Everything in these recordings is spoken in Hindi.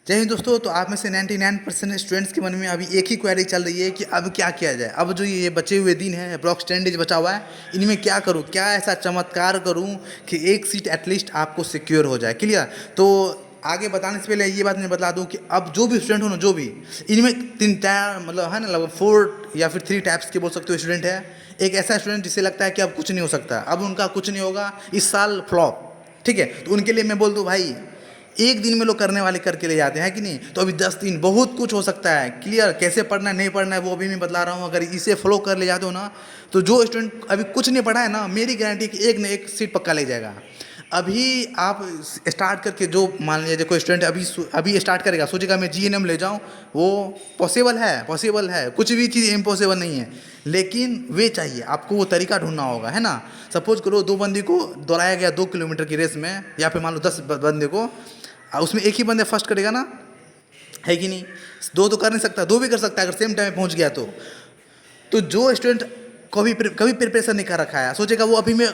जय हिंद दोस्तों। तो आप में से 99% स्टूडेंट्स के मन में अभी एक ही क्वेरी चल रही है कि अब क्या किया जाए। अब जो ये बचे हुए दिन हैं, अप्रॉक्स 10 डेज बचा हुआ है, इनमें क्या करूं, क्या ऐसा चमत्कार करूं कि एक सीट एटलीस्ट आपको सिक्योर हो जाए। क्लियर? तो आगे बताने से पहले ये बात मैं बता दूं कि अब जो भी स्टूडेंट हो ना, जो भी इनमें तीन चार मतलब है ना, लगभग 4 या फिर 3 टाइप्स के बोल सकते हो स्टूडेंट है। एक ऐसा स्टूडेंट जिसे लगता है कि अब कुछ नहीं हो सकता, अब उनका कुछ नहीं होगा, इस साल फ्लॉप। ठीक है, तो उनके लिए मैं बोल दूं भाई, एक दिन में लोग करने वाले करके ले जाते हैं कि नहीं। तो अभी 10 दिन बहुत कुछ हो सकता है। क्लियर? कैसे पढ़ना है नहीं पढ़ना है वो अभी मैं बतला रहा हूँ। अगर इसे फॉलो कर ले जाते हो ना, तो जो स्टूडेंट अभी कुछ नहीं पढ़ा है ना, मेरी गारंटी कि एक न एक सीट पक्का ले जाएगा। अभी आप स्टार्ट करके, जो मान लीजिए कोई स्टूडेंट अभी स्टार्ट करेगा, सोचेगा मैं जीएनएम ले जाऊँ, वो पॉसिबल है? पॉसिबल है, कुछ भी चीज़ इम्पॉसिबल नहीं है। लेकिन वे चाहिए आपको, वो तरीका ढूंढना होगा, है ना। सपोज करो 2 बंदे को दौड़ाया गया 2 किलोमीटर की रेस में, या फिर मान लो 10 बंदे को, उसमें एक ही बंदे फर्स्ट करेगा ना, है कि नहीं। दो तो कर नहीं सकता, दो भी कर सकता है अगर सेम टाइम में पहुंच गया तो जो स्टूडेंट कभी प्रिपरेशन नहीं कर रखा है, सोचेगा वो अभी मैं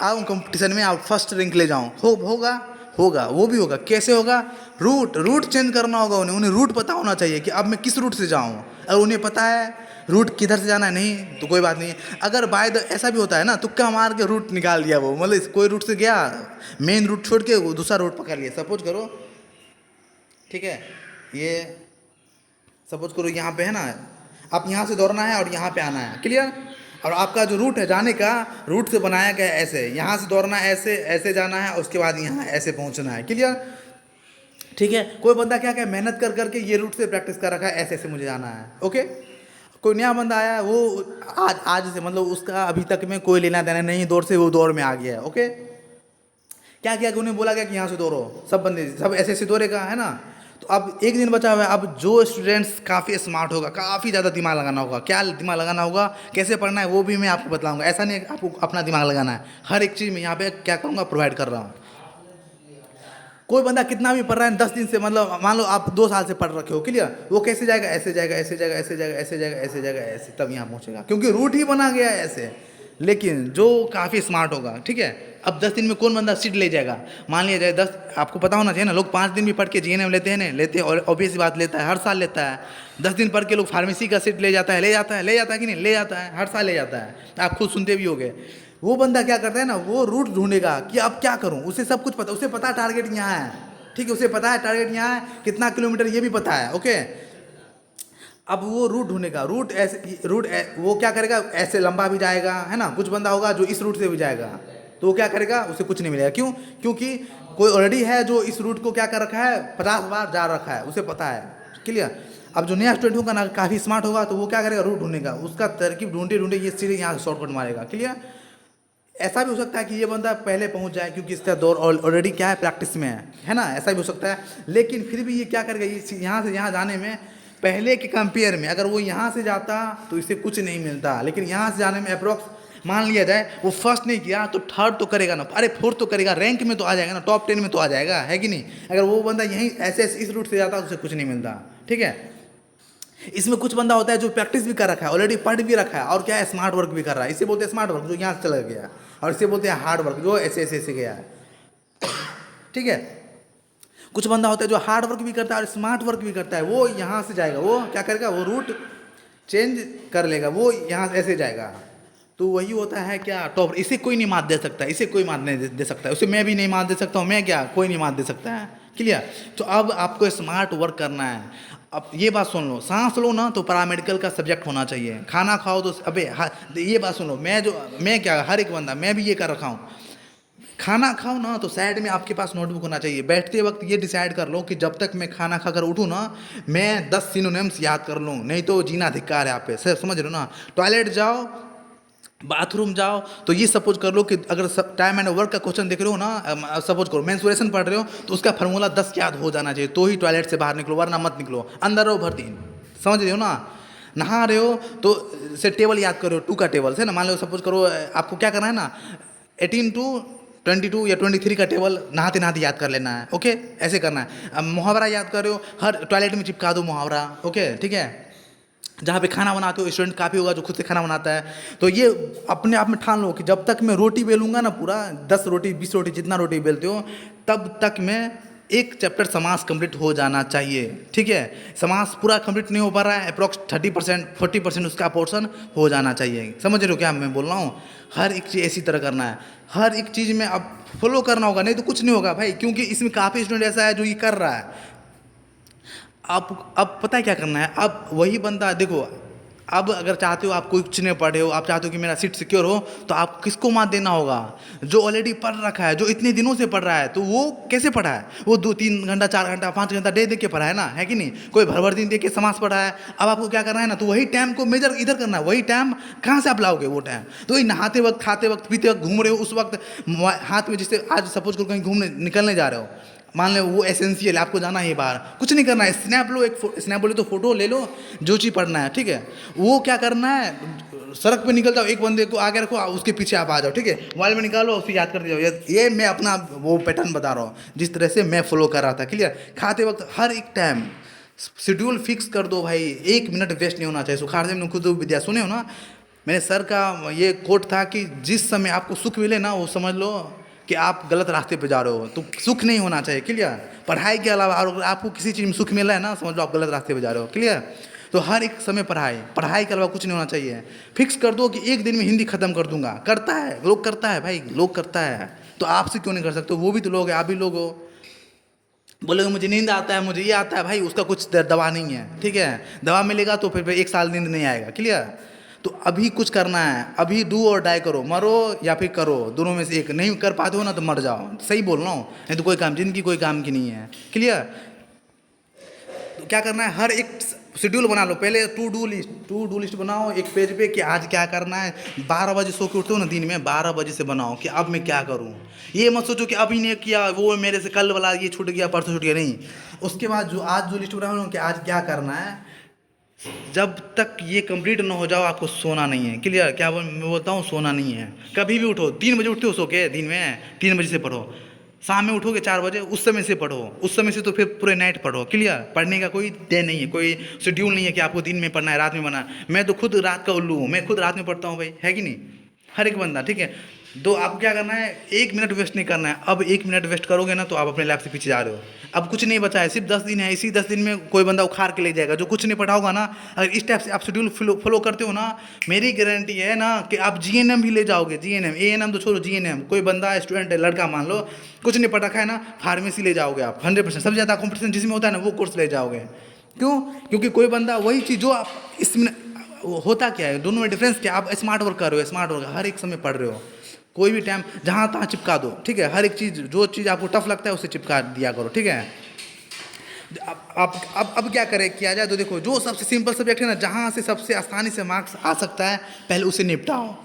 आऊँ कंपटीशन में, आप फर्स्ट रैंक ले जाऊँ, होगा? होगा, वो भी होगा। कैसे होगा? रूट चेंज करना होगा उन्हें रूट पता होना चाहिए कि अब मैं किस रूट से जाऊँ। अगर उन्हें पता है रूट किधर से जाना है, नहीं तो कोई बात नहीं है। अगर बाय द ऐसा भी होता है ना, तुक्का मार के रूट निकाल दिया, वो मतलब कोई रूट से गया, मेन रूट छोड़ के वो दूसरा रूट पकड़ लिया। सपोज करो, ठीक है, ये सपोज करो यहाँ पे है ना, आप यहाँ से दौड़ना है और यहाँ पे आना है। क्लियर? और आपका जो रूट है जाने का, रूट से बनाया गया है ऐसे, यहाँ से दौड़ना है, ऐसे ऐसे जाना है, उसके बाद यहाँ ऐसे पहुँचना है। क्लियर? ठीक है। कोई बंदा क्या क्या मेहनत कर करके ये रूट से प्रैक्टिस कर रखा है, ऐसे ऐसे मुझे जाना है। ओके। कोई नया बंदा आया है, वो आज आज से मतलब उसका अभी तक में कोई लेना देना नहीं दौड़ से, वो दौड़ में आ गया है। ओके। क्या किया कि उन्हें बोला गया कि यहाँ से दौड़ो, सब बंदे सब ऐसे ऐसे दौड़ेगा, है ना। तो अब एक दिन बचा हुआ है। अब जो स्टूडेंट्स काफ़ी स्मार्ट होगा, काफ़ी ज़्यादा दिमाग लगाना होगा। क्या दिमाग लगाना होगा, कैसे पढ़ना है वो भी मैं आपको बताऊंगा। ऐसा नहीं है कि आपको अपना दिमाग लगाना है, हर एक चीज़ में यहाँ पे क्या करूँगा, प्रोवाइड कर रहा हूँ। कोई बंदा कितना भी पढ़ रहा है 10 दिन से, मतलब मान लो आप 2 साल से पढ़ रखे हो। क्लियर? वो कैसे जाएगा? ऐसे जाएगा, ऐसे जाएगा, ऐसे जाएगा, ऐसे जाएगा, ऐसे जाएगा, ऐसे, तब यहाँ पहुँचेगा, क्योंकि रूट ही बना गया है ऐसे। लेकिन जो काफ़ी स्मार्ट होगा, ठीक है, अब 10 दिन में कौन बंदा सीट ले जाएगा? मान लिया जाए 10, आपको पता होना चाहिए ना, लोग 5 दिन भी पढ़ के जीएनएम लेते हैं ना, लेते हैं, और ऑब्वियस बात लेता है, हर साल लेता है। 10 दिन पढ़ के लोग फार्मेसी का सीट ले जाता है, ले जाता है, ले जाता है कि नहीं, ले जाता है, हर साल ले जाता है। आप खुद सुनते भी होगे। वो बंदा क्या करता है ना, वो रूट ढूंढेगा कि अब क्या करूँ। उसे सब कुछ पता, उसे पता है टारगेट यहाँ है, ठीक है, उसे पता है टारगेट यहाँ है, कितना किलोमीटर ये भी पता है। ओके। अब वो रूट ढूंढेगा, वो क्या करेगा, ऐसे लंबा भी जाएगा, है ना। कुछ बंदा होगा जो इस रूट से भी जाएगा, तो वो क्या करेगा, उसे कुछ नहीं मिलेगा। क्यों? क्योंकि कोई ऑलरेडी है जो इस रूट को क्या कर रखा है, 50 बार जा रखा है, उसे पता है। क्लियर? अब जो नया स्टूडेंट होगा ना, काफ़ी स्मार्ट होगा, तो वो क्या करेगा, रूट ढूंढेगा, उसका तरकीब ढूंढे ढूंढे ये सीधे यहाँ से शॉर्टकट मारेगा। क्लियर? ऐसा भी हो सकता है कि ये बंदा पहले पहुंच जाए, क्योंकि इसका दौर ऑलरेडी क्या है, प्रैक्टिस में है ना। ऐसा भी हो सकता है। लेकिन फिर भी ये क्या करेगा, ये यहाँ से यहाँ जाने में पहले के कंपेयर में, अगर वो यहाँ से जाता तो इसे कुछ नहीं मिलता, लेकिन यहाँ से जाने में अप्रोक्स मान लिया जाए वो फर्स्ट नहीं किया तो थर्ड तो करेगा ना, अरे फोर्थ तो करेगा, रैंक में तो आ जाएगा ना, टॉप 10 में तो आ जाएगा, है कि नहीं। अगर वो बंदा यहीं ऐसे ऐसे इस रूट से जाता तो उसे कुछ नहीं मिलता। ठीक है। इसमें कुछ बंदा होता है जो प्रैक्टिस भी कर रखा है, ऑलरेडी पढ़ भी रखा है, और क्या है, स्मार्ट वर्क भी कर रहा है। इसे बोलते हैं स्मार्ट वर्क, जो यहाँ से चला गया, और इसे बोलते हैं हार्ड वर्क, जो ऐसे ऐसे ऐसे गया है। ठीक है। कुछ बंदा होता है जो हार्ड वर्क भी करता है और स्मार्ट वर्क भी करता है, वो यहाँ से जाएगा, वो क्या करेगा, वो रूट चेंज कर लेगा, वो यहाँ से ऐसे जाएगा। तो वही होता है क्या, टॉप। इसे कोई नहीं मात दे सकता, इसे कोई मात नहीं दे सकता, उसे मैं भी नहीं मात दे सकता हूँ, मैं क्या, कोई नहीं मात दे सकता है। क्लियर? तो अब आपको स्मार्ट वर्क करना है। अब ये बात सुन लो, सांस लो ना तो पैरामेडिकल का सब्जेक्ट होना चाहिए, खाना खाओ तो अबे ये बात सुन लो, मैं क्या, हर एक बंदा, मैं भी ये कर रखा हूँ। खाना खाओ ना तो साइड में आपके पास नोटबुक होना चाहिए। बैठते वक्त ये डिसाइड कर लो कि जब तक मैं खाना खाकर उठूँ ना, मैं 10 सिनोनिम्स याद कर लूँ, नहीं तो जीना धिक्कार है आप पे। सर समझ रहे हो ना। टॉयलेट जाओ, बाथरूम जाओ, तो ये सपोज कर लो कि अगर टाइम एंड वर्क का क्वेश्चन देख रहे हो ना, सपोज करो मेंस्ट्रुएशन पढ़ रहे हो, तो उसका फार्मूला 10 याद हो जाना चाहिए, तो ही टॉयलेट से बाहर निकलो, वरना मत निकलो, अंदर रहो भर दिन। समझ रहे हो ना। नहा रहे हो तो से टेबल याद करो, 2 का टेबल से ना, मान लो सपोज करो आपको क्या करना है ना, 18 to 22 या 23 का टेबल नहाते नहाते याद कर लेना है। ओके, ऐसे करना है। अब मुहावरा याद कर रहे हो, हर टॉयलेट में चिपका दो मुहावरा। ओके, ठीक है। जहाँ पे खाना बनाते हो, स्टूडेंट काफ़ी होगा जो खुद से खाना बनाता है, तो ये अपने आप में ठान लो कि जब तक मैं रोटी बेलूंगा ना, पूरा 10 रोटी 20 रोटी जितना रोटी बेलते हो, तब तक मैं एक चैप्टर समास कंप्लीट हो जाना चाहिए, ठीक है। समास पूरा कंप्लीट नहीं हो पा रहा है, अप्रॉक्स 30% 40% उसका पोर्शन हो जाना चाहिए। समझ रहे हो क्या मैं बोल रहा हूँ? हर एक चीज़ इसी तरह करना है, हर एक चीज़ में अब फॉलो करना होगा, नहीं तो कुछ नहीं होगा भाई, क्योंकि इसमें काफ़ी स्टूडेंट ऐसा है जो ये कर रहा है। अब पता है क्या करना है, अब वही बंदा देखो, अब अगर चाहते हो आप कुछ नहीं पढ़े हो, आप चाहते हो कि मेरा सीट सिक्योर हो, तो आप किसको मात देना होगा? जो ऑलरेडी पढ़ रखा है, जो इतने दिनों से पढ़ रहा है, तो वो कैसे पढ़ा है? वो 2-3 घंटा 4 घंटा 5 घंटा दे के पढ़ा है ना, है कि नहीं? कोई भर भर दिन दे के समाज पढ़ा है। अब आपको क्या करना है ना, तो वही टाइम को मेजर इधर करना है। वही टाइम कहाँ से आप लाओगे वो टाइम? तो वही नहाते वक्त, खाते वक्त, पीते वक्त, घूम रहे हो उस वक्त, हाथ में जैसे आज सपोज करो कहीं घूमने निकलने जा रहे हो, मान लो वो एसेंशियल है, आपको जाना है बाहर, कुछ नहीं करना है, स्नैप लो, एक स्नैप बोले तो फोटो ले लो, जो चीज़ पढ़ना है, ठीक है। वो क्या करना है, सड़क पे निकल जाओ, एक बंदे को आगे रखो, उसके पीछे आप आ जाओ, ठीक है, मोबाइल में निकालो, उसे याद कर जाओ। ये मैं अपना वो पैटर्न बता रहा हूँ, जिस तरह से मैं फॉलो कर रहा था, क्लियर। खाते वक्त हर एक टाइम शेड्यूल फिक्स कर दो भाई, 1 मिनट वेस्ट नहीं होना चाहिए। सुखाड़ में खुद विद्या सुने हो ना, मेरे सर का ये कोट था कि जिस समय आपको सुख मिले ना, वो समझ लो कि आप गलत रास्ते पे जा रहे हो, तो सुख नहीं होना चाहिए, क्लियर। पढ़ाई के अलावा और अगर आपको किसी चीज़ में सुख मिला है ना, समझ लो आप गलत रास्ते पे जा रहे हो, क्लियर। तो हर एक समय पढ़ाई, पढ़ाई के अलावा कुछ नहीं होना चाहिए। फिक्स कर दो कि एक दिन में हिंदी खत्म कर दूंगा। करता है लोग, करता है भाई, लोग करता है, तो आपसे क्यों नहीं कर सकते? वो भी तो लोग हैं, आप भी लोग हो। बोलोगे मुझे नींद आता है, मुझे ये आता है, भाई उसका कुछ दवा नहीं है, ठीक है। दवा मिलेगा तो फिर 1 साल नींद नहीं आएगा, क्लियर। तो अभी कुछ करना है, अभी डू और डाई करो, मरो या फिर करो, दोनों में से एक। नहीं कर पाते हो ना तो मर जाओ, सही बोल रहा हूँ, नहीं तो कोई काम, जिंदगी कोई काम की नहीं है, क्लियर। तो क्या करना है, हर एक शेड्यूल बना लो पहले, टू डू लिस्ट बनाओ एक पेज पे कि आज क्या करना है। 12 बजे सो के उठते हो ना दिन में, 12 बजे से बनाओ कि अब मैं क्या करूँ। ये मत सोचो कि अभी नहीं किया, वो मेरे से कल वाला ये छूट गया, परसों छूट गया, नहीं। उसके बाद जो आज जो लिस्ट बना लो कि आज क्या करना है, जब तक ये कंप्लीट ना हो जाओ आपको सोना नहीं है, क्लियर। क्या मैं बोलता हूँ, सोना नहीं है। कभी भी उठो, 3 बजे उठते हो सो के दिन में, 3 बजे से पढ़ो। शाम में उठोगे 4 बजे, उस समय से पढ़ो, उस समय से तो फिर पूरे नाइट पढ़ो, क्लियर। पढ़ने का कोई डे नहीं है, कोई शेड्यूल नहीं है कि आपको दिन में पढ़ना है, रात में पढ़ना है। मैं तो खुद रात का उल्लू हूँ, मैं खुद रात में पढ़ता हूँ भाई, है कि नहीं? हर एक बंदा, ठीक है। दो, आपको क्या करना है, 1 मिनट वेस्ट नहीं करना है। अब 1 मिनट वेस्ट करोगे ना तो आप अपने लाइफ से पीछे जा रहे हो। अब कुछ नहीं बचा है, सिर्फ 10 दिन है, इसी 10 दिन में कोई बंदा उखाड़ के ले जाएगा जो कुछ नहीं पढ़ा होगा ना। अगर इस टाइप से आप शेड्यूल फॉलो करते हो ना, मेरी गारंटी है ना कि आप जीएनएम भी ले जाओगे। जीएनएम, एएनएम तो छोड़ो, जीएनएम। कोई बंदा स्टूडेंट है, लड़का मान लो, कुछ नहीं पढ़ रखा है ना, फार्मेसी ले जाओगे आप 100%। सबसे ज़्यादा कॉम्पिटिशन जिसमें होता है ना, वो कोर्स ले जाओगे। क्यों? क्योंकि कोई बंदा वही चीज़ जो आप इसमें, होता क्या है, दोनों में डिफरेंस क्या? आप स्मार्ट वर्क कर रहे हो, स्मार्ट वर्क हर एक समय पढ़ रहे हो, कोई भी टाइम जहाँ तहाँ चिपका दो, ठीक है। हर एक चीज़, जो चीज़ आपको टफ लगता है उसे चिपका दिया करो, ठीक है। अब क्या करें, किया जाए तो देखो, जो सबसे सिंपल सब्जेक्ट है ना, जहाँ से सबसे आसानी से मार्क्स आ सकता है, पहले उसे निपटाओ,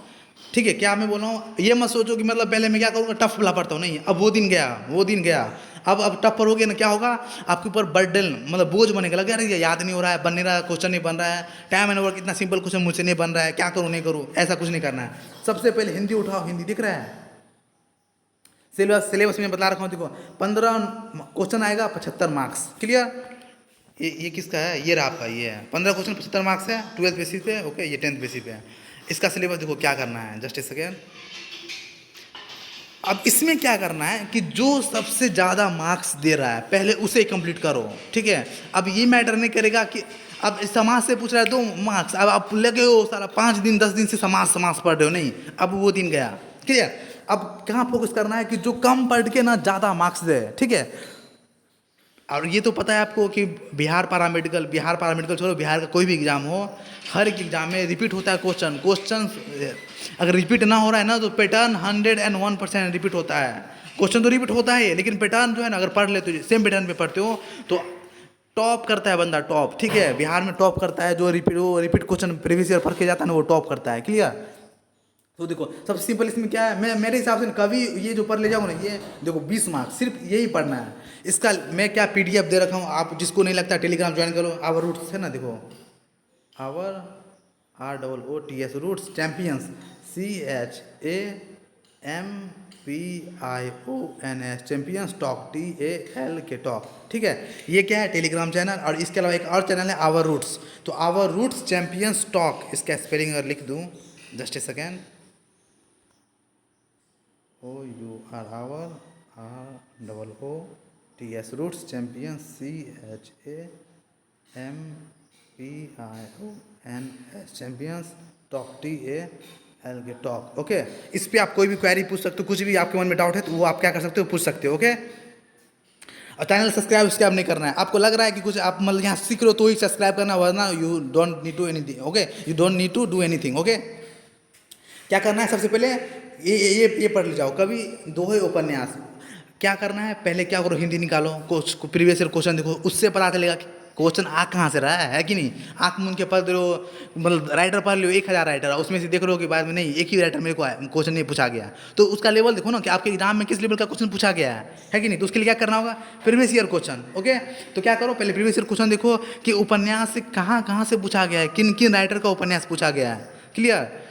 ठीक है। क्या मैं बोल रहा हूँ, ये मत सोचो कि मतलब पहले मैं क्या करूँगा, टफ वाला पढ़ता हूँ, नहीं। अब वो दिन गया, वो दिन गया। अब टफ पढ़ोगे ना, क्या होगा, आपके ऊपर बर्डन, मतलब बोझ बनेगा, लगे अरे ये याद नहीं हो रहा है, बन नहीं रहा है, क्वेश्चन नहीं बन रहा है, टाइम एंड वर्क इतना सिंपल क्वेश्चन मुझसे नहीं बन रहा है, क्या करूँ नहीं करूँ, ऐसा कुछ नहीं करना है। सबसे पहले हिंदी उठाओ, हिंदी दिख रहा है, सिलेबस में बता रखा हूँ, देखो 15 क्वेश्चन आएगा, 75 मार्क्स, क्लियर। ये किसका है, ये रहा आपका, ये है 15 क्वेश्चन 75 मार्क्स है, 12th बेसिस पे, ओके। ये 10th बेसिस पे है। इसका सिलेबस देखो क्या करना है, जस्ट ए सेकेंड। अब इसमें क्या करना है कि जो सबसे ज़्यादा मार्क्स दे रहा है पहले उसे कंप्लीट करो, ठीक है। अब ये मैटर नहीं करेगा कि अब समाज से पूछ रहा है 2 मार्क्स, अब आप लगे हो सारा 5 दिन 10 दिन से समाज समाज पढ़ रहे हो, नहीं। अब वो दिन गया, क्लियर। अब कहाँ फोकस करना है कि जो कम पढ़ के ना ज़्यादा मार्क्स दे, ठीक है। और ये तो पता है आपको कि बिहार पैरामेडिकल छोड़ो, बिहार का कोई भी एग्ज़ाम हो, हर एक एग्ज़ाम में रिपीट होता है क्वेश्चन। अगर रिपीट ना हो रहा है ना, तो पैटर्न 101% रिपीट होता है। क्वेश्चन तो रिपीट होता है, लेकिन पैटर्न जो है ना, अगर पढ़ लेते हो, सेम पैटर्न पे पढ़ते हो, तो टॉप करता है बंदा, टॉप, ठीक है। बिहार में टॉप करता है जो रिपीट क्वेश्चन प्रीवियस ईयर पढ़ के जाता है ना, वो टॉप करता है, क्लियर। तो देखो सबसे सिंपल इसमें क्या है, मैं मेरे हिसाब से कभी ये जो पढ़ ले जाऊँ ना, ये देखो 20 मार्क्स सिर्फ यही पढ़ना है। इसका मैं क्या पीडीएफ दे रखा हूँ, आप जिसको नहीं लगता टेलीग्राम ज्वाइन करो। आवर रूट्स है ना, देखो our ROOTS roots champions CHAMPIONS champions talk TAL talk, ठीक है। ये क्या है, टेलीग्राम चैनल। और इसके अलावा एक और चैनल है आवर रूट्स, तो आवर रूट्स चैम्पियंस टॉक, इसका स्पेलिंग अगर लिख दूँ, just a second, OUR our ROOTS TS roots champion CHAMPIONS champions talk TAL के टॉक। ओके, इस पे आप कोई भी क्वेरी पूछ सकते हो, कुछ भी आपके मन में डाउट है तो वो आप क्या कर सकते हो, पूछ सकते हो। ओके, और चैनल सब्सक्राइब उसके आप नहीं करना है। आपको लग रहा है कि कुछ आप मतलब यहाँ सीख रहे हो तो ही सब्सक्राइब करना, वरना you don't need to anything. Okay, you don't need to do anything. Okay, क्या करना है, सबसे पहले ये पढ़ ले जाओ कभी दोहे उपन्यास। क्या करना है, पहले क्या करो, हिंदी निकालो, कुछ प्रीवियस ईयर क्वेश्चन देखो, उससे पता चलेगा कि क्वेश्चन आ कहाँ से रहा है कि नहीं। आँख मूंद के पढ़ रहे हो, मतलब राइटर पढ़ लो 1000 राइटर, उसमें से देख रहे हो कि बाद में नहीं, एक ही राइटर मेरे को क्वेश्चन नहीं पूछा गया, तो उसका लेवल देखो ना कि आपके एग्जाम में किस लेवल का क्वेश्चन पूछा गया है कि नहीं। तो उसके लिए क्या करना होगा, प्रीवियस ईयर क्वेश्चन। ओके, तो क्या करो, पहले प्रीवियस ईयर क्वेश्चन देखो कि उपन्यास से कहाँ कहाँ से पूछा गया है, किन किन राइटर का उपन्यास पूछा गया है। क्लियर।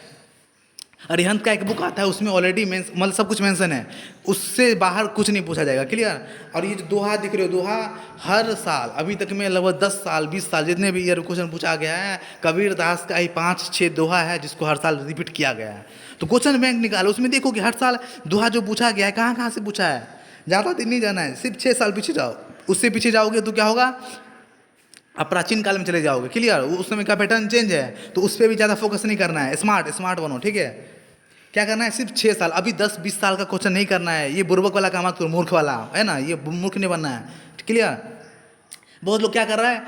अरिहंत का एक बुक आता है, उसमें ऑलरेडी मतलब सब कुछ मेंशन है, उससे बाहर कुछ नहीं पूछा जाएगा। क्लियर। और ये जो दोहा दिख रहे हो, दोहा हर साल अभी तक में लगभग 10 साल 20 साल जितने भी ईयर क्वेश्चन पूछा गया है, कबीर दास का ही 5-6 दोहा है जिसको हर साल रिपीट किया गया है। तो क्वेश्चन बैंक निकालो, उसमें देखो कि हर साल दोहा जो पूछा गया है कहाँ कहाँ से पूछा है। ज़्यादा दिन नहीं जाना है, सिर्फ 6 साल पीछे जाओ। उससे पीछे जाओगे तो क्या होगा, आप प्राचीन काल में चले जाओगे। क्लियर। उस समय का पैटर्न चेंज है, तो उस पर भी ज़्यादा फोकस नहीं करना है, स्मार्ट बनो। ठीक है, क्या करना है, सिर्फ 6 साल, अभी 10-20 साल का क्वेश्चन नहीं करना है। ये बुर्बक वाला काम मत करो, मूर्ख वाला है ना, ये मूर्ख नहीं बनना है। क्लियर। बहुत लोग क्या कर रहा है,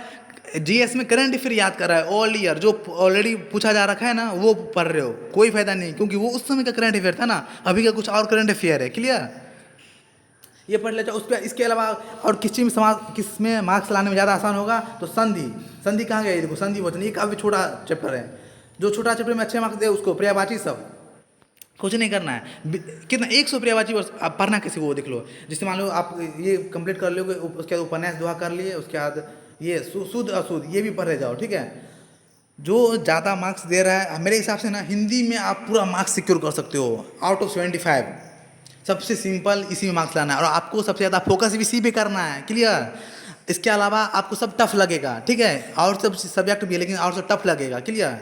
जीएस में करंट अफेयर याद कर रहा है, ऑल ईयर जो ऑलरेडी पूछा जा रखा है ना वो पढ़ रहे हो, कोई फायदा नहीं, क्योंकि वो उस समय का करंट अफेयर था ना, अभी का कुछ और करंट अफेयर है। क्लियर। ये पढ़ लेते उस पर। इसके अलावा और किस में मार्क्स लाने में ज़्यादा आसान होगा, तो संधि कहाँ गया, देखो संधि वचन, ये काफ़ी छोटा चैप्टर है, जो छोटा चैप्टर में अच्छे मार्क्स दे उसको पर्यायवाची सब कुछ नहीं करना है। कितना 100 पर्यायवाची वर्ष आप पढ़ना किसी को, वो देख लो। जिससे मान लो आप ये कंप्लीट कर लोगे, उसके बाद उपन्यास दोहा कर लिए, उसके बाद ये शुद्ध अशुद्ध ये भी पढ़े जाओ। ठीक है, जो ज़्यादा मार्क्स दे रहा है मेरे हिसाब से ना, हिंदी में आप पूरा मार्क्स सिक्योर कर सकते हो। आउट ऑफ 75 सबसे सिंपल इसी में मार्क्स लाना है, और आपको सबसे ज़्यादा फोकस भी इसी पे करना है। क्लियर। इसके अलावा आपको सब टफ लगेगा, ठीक है, और सब सब्जेक्ट भी है लेकिन और सब टफ लगेगा। क्लियर।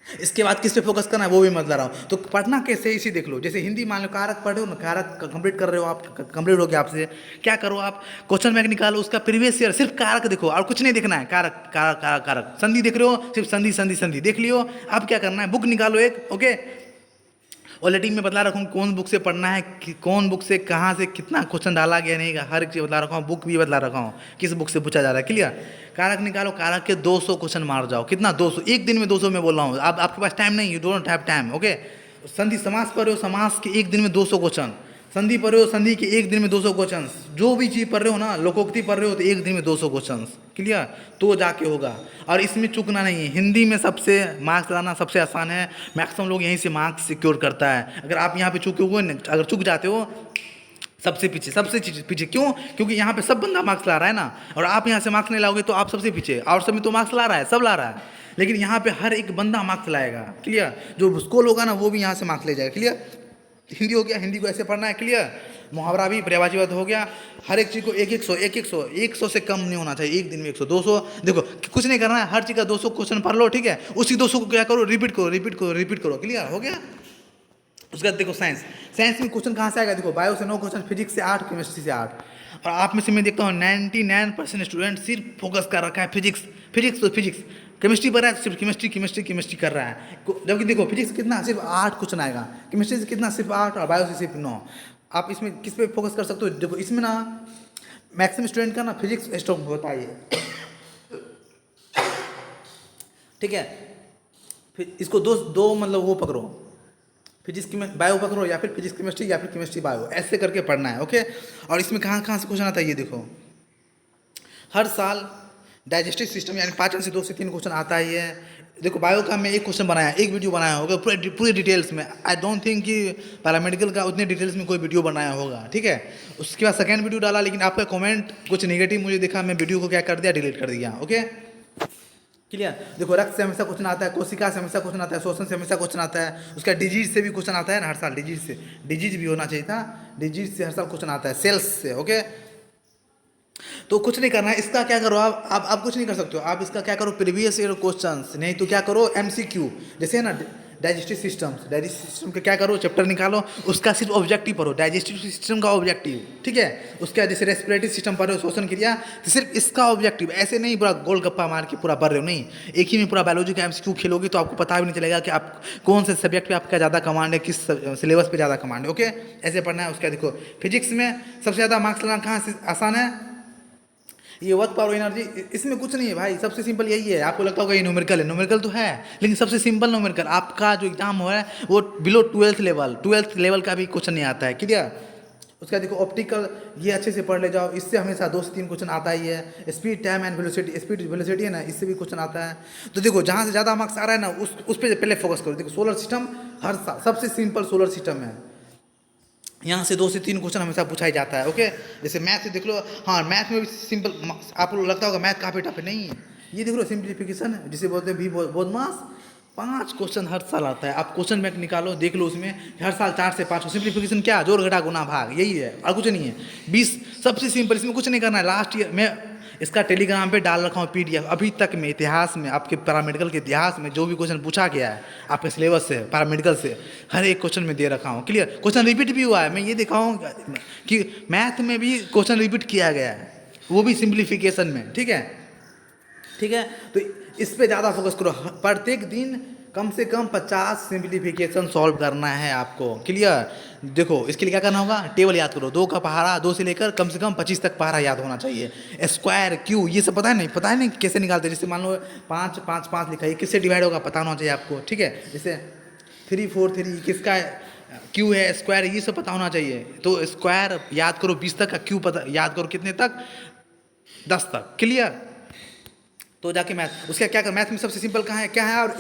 इसके बाद किस पे फोकस करना है वो भी मत ला रहा हूँ। तो पढ़ना कैसे इसी देख लो। जैसे हिंदी मान लो कारक पढ़े हो ना, कारक कंप्लीट कर रहे हो आप, कंप्लीट हो गया आपसे, क्या करो आप, क्वेश्चन बैंक निकालो, उसका प्रीवियस ईयर सिर्फ कारक देखो और कुछ नहीं देखना है। कारक कारक कारक कारक, संधि देख रहे हो, सिर्फ संधि संधि संधि देख लियो। अब क्या करना है, बुक निकालो एक। ओके, ऑलरेडी मैं बता रखा हूँ कौन बुक से पढ़ना है, कि कौन बुक से कहाँ से कितना क्वेश्चन डाला गया नहीं, हर एक चीज़ बता रखा हूँ, बुक भी बता रखा हूँ किस बुक से पूछा जा रहा है। क्लियर। कारक निकालो, कारक के 200 क्वेश्चन मार जाओ। कितना, 200 एक दिन में 200 में बोल रहा हूँ। आपके पास टाइम नहीं, you don't have time. Okay, संधि समास पढ़ रहे हो, समास के एक दिन में 200 क्वेश्चन, संधि पढ़ रहे हो, संधि के एक दिन में 200 क्वेश्चन, जो भी चीज़ पढ़ रहे हो ना, लोकोक्ति पढ़ रहे हो तो एक दिन में 200 क्वेश्चन। क्लियर, तो जाके होगा। और इसमें चूकना नहीं है, हिंदी में सबसे मार्क्स लाना सबसे आसान है, मैक्सिमम लोग यहीं से मार्क्स सिक्योर करता है। अगर आप यहाँ पे चूके हुए, अगर चूक जाते हो सबसे पीछे क्यों, क्योंकि यहाँ पे सब बंदा मार्क्स ला रहा है ना, और आप यहाँ से मार्क्स नहीं लाओगे तो आप सबसे पीछे। और सब में तो मार्क्स ला रहा है, सब ला रहा है, लेकिन यहाँ पे हर एक बंदा मार्क्स लाएगा। क्लियर। जो स्कूल होगा ना वो भी यहाँ से मार्क्स ले जाएगा। क्लियर। हिंदी हो गया, हिंदी को ऐसे पढ़ना है। क्लियर। मुहावरा भी, पर्यायवाची हो गया, हर एक चीज़ को 100 से कम नहीं होना चाहिए। एक दिन में 100 200 देखो, कुछ नहीं करना है, हर चीज़ का 200 क्वेश्चन पढ़ लो। ठीक है, उसी 200 को क्या करो, रिपीट करो। क्लियर हो गया। उसके बाद देखो साइंस में क्वेश्चन कहाँ से आएगा, देखो बायो से 9 क्वेश्चन, फिजिक्स से 8, केमिस्ट्री से 8। और आप में से मैं देखता हूँ 99% स्टूडेंट सिर्फ फोकस कर रखा है फिजिक्स। केमिस्ट्री पर है तो सिर्फ केमिस्ट्री कर रहा है, जबकि देखो फिजिक्स कितना, सिर्फ 8 क्वेश्चन आएगा, केमिस्ट्री से कितना, सिर्फ 8, और बायो से सिर्फ 9। आप इसमें किस पे फोकस कर सकते हो, देखो इसमें ना मैक्सिमम स्टूडेंट का ना फिजिक्स स्ट्रॉन्ग होता है। ठीक है, फिर इसको दो मतलब वो पकड़ो, फिजिक्स बायो पकड़ो, या फिर फिजिक्स केमिस्ट्री, या फिर केमिस्ट्री बायो, ऐसे करके पढ़ना है। ओके, और इसमें कहाँ कहाँ से क्वेश्चन आता है ये देखो, हर साल डाइजेस्टिव सिस्टम यानी पाचन से 2 से 3 क्वेश्चन आता ही है। देखो बायो का मैं एक क्वेश्चन बनाया, एक वीडियो बनाया होगा पूरे डिटेल्स में। आई डोंट थिंक कि पैरामेडिकल का उतने डिटेल्स में कोई वीडियो बनाया होगा। ठीक है, उसके बाद सेकेंड वीडियो डाला, लेकिन आपका कमेंट कुछ नेगेटिव मुझे दिखा, मैं वीडियो को क्या कर दिया, डिलीट कर दिया। Okay, clear. देखो रक्त से हमेशा क्वेश्चन आता है, कोशिका से हमेशा क्वेश्चन आता है, श्वसन से हमेशा क्वेश्चन आता है, उसका डिजीज से भी क्वेश्चन आता है ना हर साल, डिजीज भी होना चाहिए था, डिजीज से हर साल क्वेश्चन आता है, सेल्स से। ओके, तो कुछ नहीं करना है, इसका क्या करो आप कुछ नहीं कर सकते हो, आप इसका क्या करो, प्रीवियस ईयर क्वेश्चंस, नहीं तो क्या करो MCQ, जैसे है ना डाइजेस्टिव सिस्टम का क्या करो, चैप्टर निकालो, उसका सिर्फ ऑब्जेक्टिव पढ़ो, डाइजेस्टिव सिस्टम का ऑब्जेक्टिव, ठीक है। उसके बाद जैसे रेस्पिरेटरी सिस्टम पढ़ रहे हो, श्वसन क्रिया, तो सिर्फ इसका ऑब्जेक्टिव, ऐसे नहीं पूरा गोल गप्पा मार के पूरा पढ़ रहे हो, नहीं। एक ही में पूरा बायोलॉजी का एमसीक्यू खेलोगे तो आपको पता भी नहीं चलेगा कि आप कौन से सब्जेक्ट पे आपका ज़्यादा कमांड है, किस सिलेबस पे ज़्यादा कमांड है, ओके। ऐसे पढ़ना है। उसके बाद देखो फिजिक्स में सबसे ज़्यादा मार्क्स लाना कहाँ से आसान है, ये वर्क पावर एनर्जी, इसमें कुछ नहीं है भाई, सबसे सिंपल यही है। आपको लगता होगा ये न्यूमेरिकल है, न्यूमेरिकल तो है, लेकिन सबसे सिंपल न्यूमेरिकल। आपका जो एग्जाम हो रहा है वो बिलो 12th लेवल का भी क्वेश्चन नहीं आता है, क्लियर। उसका देखो ऑप्टिकल, ये अच्छे से पढ़ ले जाओ, इससे हमेशा 2 से 3 क्वेश्चन आता ही है। Speed, time and velocity, speed velocity है ना, इससे भी क्वेश्चन आता है। तो देखो जहाँ से ज़्यादा मार्क्स आ रहा है ना उस पर पहले फोकस करो। देखो सोलर सिस्टम हर साल सबसे सिंपल सोलर सिस्टम है, यहाँ से 2 से 3 क्वेश्चन हमेशा पूछा ही जाता है, ओके। जैसे मैथ से देख लो, हाँ मैथ में भी सिंपल, आपको लगता होगा मैथ काफ़ी टफ है, नहीं है। ये देख लो सिंप्लीफिकेशन, जिसे बोलते हैं भी बदमाश, 5 क्वेश्चन हर साल आता है। आप क्वेश्चन बैंक निकालो, देख लो उसमें हर साल 4 से 5। सिंप्लीफिकेशन क्या, जोड़ घटा गुना भाग, यही है और कुछ नहीं है। 20 सबसे सिंपल, इसमें कुछ नहीं करना है। लास्ट ईयर मैं इसका टेलीग्राम पे डाल रखा हूँ PDF, अभी तक में इतिहास में, आपके पैरामेडिकल के इतिहास में जो भी क्वेश्चन पूछा गया है आपके सिलेबस से, पैरामेडिकल से, हर एक क्वेश्चन में दे रखा हूँ, क्लियर। क्वेश्चन रिपीट भी हुआ है, मैं ये देखा हूँ कि मैथ में भी क्वेश्चन रिपीट किया गया है, वो भी सिंप्लीफिकेशन में, ठीक है, ठीक है। तो इस पर ज़्यादा फोकस करो, प्रत्येक दिन कम से कम 50 सिंप्लीफिकेशन सॉल्व करना है आपको, क्लियर। देखो इसके लिए क्या करना होगा, टेबल याद करो, 2 का पहाड़ा, 2 से लेकर कम से कम 25 तक पहाड़ा याद होना चाहिए। स्क्वायर, क्यू, ये सब पता है नहीं, पता है नहीं कैसे निकालते हैं। जैसे मान लो 5 5 5 लिखा है, किससे डिवाइड होगा पता होना चाहिए आपको, ठीक है। जैसे 3 4 3 किसका क्यू है, स्क्वायर, ये सब पता होना चाहिए। तो स्क्वायर याद करो 20 तक का, क्यू पता याद करो कितने तक, 10 तक, क्लियर। तो जाके मैथ, उसका क्या कर, मैथ में सबसे सिंपल कहाँ है, क्या है, और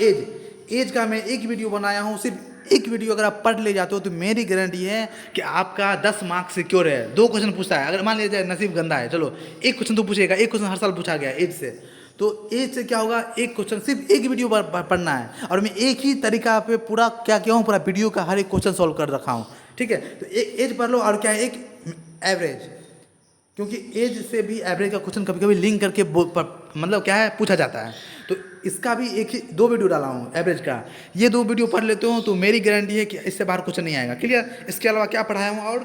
एज का मैं एक वीडियो बनाया हूँ, सिर्फ एक वीडियो अगर आप पढ़ ले जाते हो तो मेरी गारंटी है कि आपका 10 मार्क्स सिक्योर है। 2 क्वेश्चन पूछता है, अगर मान लीजिए नसीब गंदा है, चलो 1 क्वेश्चन तो पूछेगा, 1 क्वेश्चन हर साल पूछा गया एज से, तो एज से क्या होगा, 1 क्वेश्चन सिर्फ एक वीडियो पढ़ना है, और मैं एक ही तरीका पे पूरा क्या किया हूँ, पूरा वीडियो का हर एक क्वेश्चन सॉल्व कर रखा हूँ, ठीक है। तो एज पढ़ लो, और क्या है, एक एवरेज, क्योंकि एज से भी एवरेज का क्वेश्चन कभी कभी लिंक करके मतलब क्या है पूछा जाता है। तो इसका भी 2 वीडियो डाला हूँ एवरेज का, ये 2 वीडियो पढ़ लेते हो तो मेरी गारंटी है कि इससे बाहर क्वेश्चन नहीं आएगा, क्लियर। इसके अलावा क्या पढ़ाया हूँ, और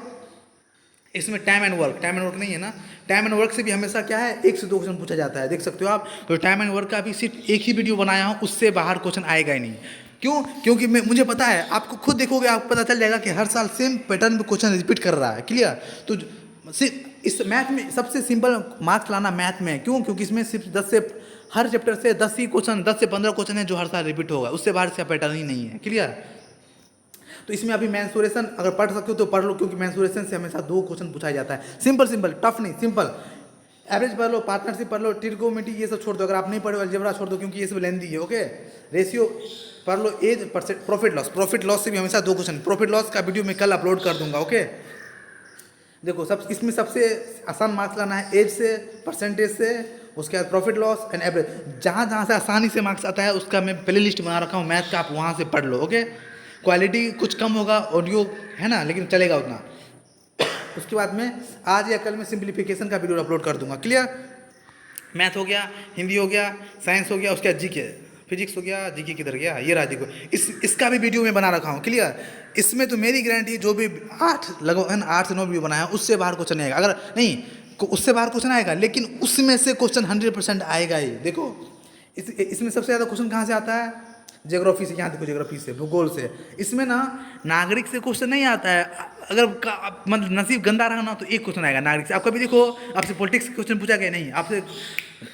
इसमें टाइम एंड वर्क नहीं है ना, टाइम एंड वर्क से भी हमेशा क्या है 1 से 2 क्वेश्चन पूछा जाता है, देख सकते हो आप। तो टाइम एंड वर्क का भी सिर्फ एक ही वीडियो बनाया हूँ, उससे बाहर क्वेश्चन आएगा ही नहीं। क्यों, क्योंकि मुझे पता है, आपको खुद देखोगे आपको पता चल जाएगा कि हर साल सेम पैटर्न पे क्वेश्चन रिपीट कर रहा है, क्लियर। तो सिर्फ इस मैथ में सबसे सिंपल मार्क्स लाना मैथ में, क्यों, क्योंकि इसमें सिर्फ 10 से, हर चैप्टर से 10 ही क्वेश्चन, 10 से 15 क्वेश्चन है जो हर साल रिपीट होगा, उससे बाहर से पैटर्न ही नहीं है, क्लियर। तो इसमें अभी मेंसुरेशन अगर पढ़ सकते हो तो पढ़ लो, क्योंकि मेंसुरेशन से हमेशा 2 क्वेश्चन पूछा जाता है, सिंपल, टफ नहीं, सिंपल। एवरेज पढ़ लो, पार्टनरशिप पढ़ लो, ट्रिगोनोमेट्री ये सब छोड़ दो, अगर आप नहीं पढ़े अलजेब्रा छोड़ दो, क्योंकि ये सब लेंदी है, ओके। रेशियो पढ़ लो, एज, प्रॉफिट लॉस से भी हमेशा 2 क्वेश्चन, प्रॉफिट लॉस का वीडियो मैं कल अपलोड कर दूंगा, ओके। देखो इसमें सबसे आसान मार्क्स लाना है एज से, परसेंटेज से, उसके बाद प्रॉफिट लॉस एंड एवरेज। जहाँ से आसानी से मार्क्स आता है उसका मैं प्ले लिस्ट बना रखा हूँ मैथ का, आप वहाँ से पढ़ लो, ओके। क्वालिटी कुछ कम होगा, ऑडियो है ना, लेकिन चलेगा उतना। उसके बाद में आज या कल में सिंप्लीफिकेशन का वीडियो अपलोड कर दूंगा, क्लियर। मैथ हो गया, हिंदी हो गया, साइंस हो गया, उसके बाद जीके, फिजिक्स हो गया, जीके किधर गया, ये रहा देखो, इसका भी वीडियो मैं बना रखा हूँ, क्लियर। इसमें तो मेरी गारंटी है, जो भी 8 लगभग 8 से 9 वीडियो बनाया उससे बाहर क्वेश्चन नहीं आएगा, अगर नहीं उससे बाहर क्वेश्चन आएगा, लेकिन उसमें से क्वेश्चन 100% आएगा ही। देखो इसमें सबसे ज़्यादा क्वेश्चन कहाँ से आता है, ज्योग्राफी से, यहाँ देखो ज्योग्राफी से, भूगोल से। इसमें ना नागरिक से क्वेश्चन नहीं आता है, अगर मतलब नसीब गंदा रहा ना तो 1 क्वेश्चन आएगा नागरिक से। आप कभी देखो आपसे पॉलिटिक्स क्वेश्चन पूछा गया, नहीं आपसे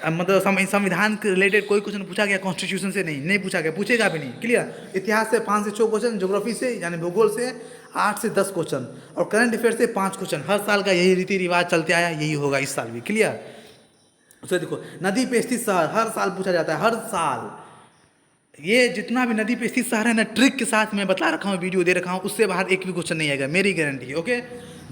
मतलब संविधान के रिलेटेड कोई क्वेश्चन पूछा गया, कॉन्स्टिट्यूशन से नहीं पूछा गया, पूछेगा भी नहीं, क्लियर। इतिहास से 5 से 6 क्वेश्चन, ज्योग्राफी से यानी भूगोल से 8 से 10 क्वेश्चन, और करंट अफेयर से 5 क्वेश्चन। हर साल का यही रीति रिवाज चलते आया, यही होगा इस साल भी, क्लियर। उससे देखो नदी पे स्थित शहर हर साल पूछा जाता है, हर साल। ये जितना भी नदी पे स्थित शहर है ना, ट्रिक के साथ मैं बता रखा हूँ, वीडियो दे रखा हूँ, उससे बाहर एक भी क्वेश्चन नहीं आएगा, मेरी गारंटी है, ओके।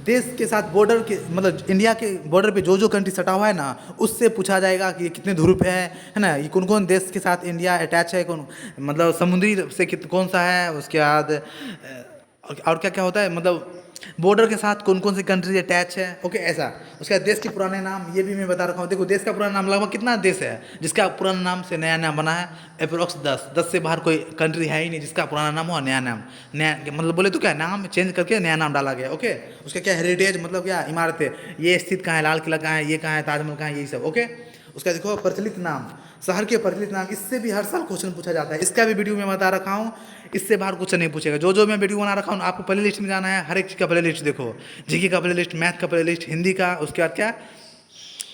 देश के साथ बॉर्डर के, मतलब इंडिया के बॉर्डर पे जो कंट्री सटा हुआ है ना, उससे पूछा जाएगा कि ये कितने ध्रुव पे है ना, ये कौन देश के साथ इंडिया अटैच है, कौन मतलब समुद्री से कौन सा है, उसके बाद और क्या क्या होता है, मतलब बॉर्डर के साथ कौन कौन सी कंट्री अटैच है, ओके ऐसा। उसके बाद देश के पुराने नाम ये भी मैं बता रखा हूँ। देखो देश का पुराना नाम लगभग कितना देश है जिसका पुराना नाम से नया नाम बना है, अप्रोक्स 10 से बाहर कोई कंट्री है ही नहीं जिसका पुराना नाम हो नया नाम, नया मतलब बोले तो क्या नाम चेंज करके नया नाम डाला गया, ओके। उसका क्या हेरिटेज मतलब क्या इमारतें, ये स्थित कहाँ है, लाल किला कहाँ है, ये कहाँ है, ताजमहल कहाँ है, यही सब, ओके। उसका देखो प्रचलित नाम, शहर के प्रचलित नाम, इससे भी हर साल क्वेश्चन पूछा जाता है, इसका भी वीडियो मैं बता रखा हूँ। इससे बाहर कुछ नहीं पूछेगा। जो मैं वीडियो बना रखा हूँ आपको प्ले लिस्ट में जाना है, हर एक चीज़ का प्ले लिस्ट देखो, जीके का प्ले लिस्ट, मैथ का प्ले लिस्ट, हिंदी का, उसके बाद क्या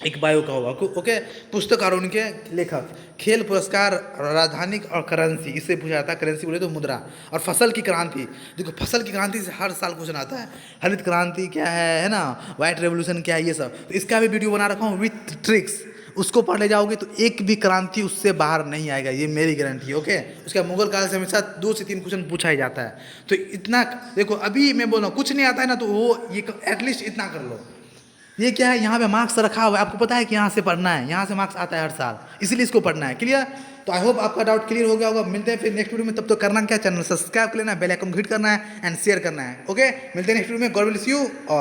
एक बायो का होगा, ओके। पुस्तक और उनके लेखक, खेल पुरस्कार, राजधानी और करेंसी, इससे पूछा जाता है, करेंसी बोले तो मुद्रा। और फसल की क्रांति, देखो फसल की क्रांति से हर साल क्वेश्चन आता है, हरित क्रांति क्या है ना, व्हाइट रेवोल्यूशन क्या है, ये सब। तो इसका भी वीडियो बना रखा हूँ विथ ट्रिक्स, उसको पढ़ ले जाओगे तो एक भी क्रांति उससे बाहर नहीं आएगा, ये मेरी गारंटी है, ओके। उसका मुगल काल से हमेशा 2 से 3 क्वेश्चन पूछा ही जाता है। तो इतना देखो, अभी मैं बोल रहा हूँ कुछ नहीं आता है ना, तो वो ये एटलीस्ट इतना कर लो। ये क्या है, यहाँ पे मार्क्स रखा हुआ है, आपको पता है कि यहाँ से पढ़ना है, यहाँ से मार्क्स आता है हर साल, इसलिए इसको पढ़ना है, क्लियर। तो आई होप आपका डाउट क्लियर हो गया होगा। मिलते हैं फिर नेक्स्ट वीडियो में, तब तो करना क्या, चैनल सब्सक्राइब कर लेना है, बेल आइकन हिट करना है एंड शेयर करना है, ओके। मिलते हैं नेक्स्ट वीडियो में, गॉड ब्लेस यू। और